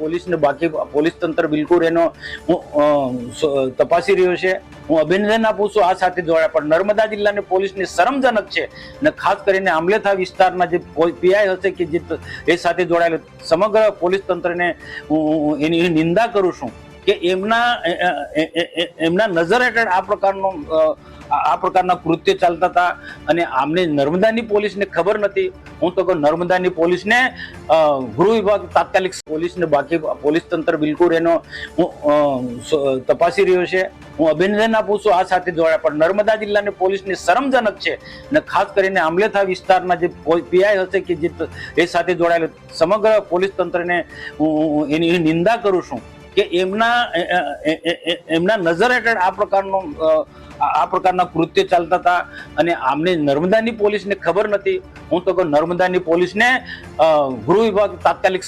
Police ને બાકી police તંત્ર બિલકુલ એનો તપાસી રહ્યો છે। હું અભિનંદન આપું છું આ સાથે જોડાયા, પણ નર્મદા જિલ્લાની પોલીસની શરમજનક છે અને ખાસ કરીને આંબલેથા વિસ્તારના જે પીઆઈ હશે કે જે એ સાથે જોડાયેલ સમગ્ર પોલીસ તંત્રને હું એની નિંદા કરું છું કે એમના નજર હેઠળ આ પ્રકારના કૃત્ય ચાલતા હતા અને આમને નર્મદાની પોલીસને ખબર નથી। હું તો કહું નર્મદાની પોલીસને ગૃહ વિભાગ તાત્કાલિક પોલીસને બાકી પોલીસ તંત્ર બિલકુલ એનો તપાસી રહ્યો છે। હું અભિનંદન આપું છું આ સાથે જોડાયા, પણ નર્મદા જિલ્લાની પોલીસની શરમજનક છે અને ખાસ કરીને આંબલેથા વિસ્તારના જે પીઆઈ હશે કે જે એ સાથે જોડાયેલ સમગ્ર પોલીસ તંત્રને હું એની નિંદા કરું છું કે એમના નજર હેઠળ આ પ્રકારના કૃત્ય ચાલતા હતા અને આમને નર્મદાની પોલીસને ખબર નથી। હું તો કહું નર્મદાની પોલીસને ગૃહ વિભાગ તાત્કાલિક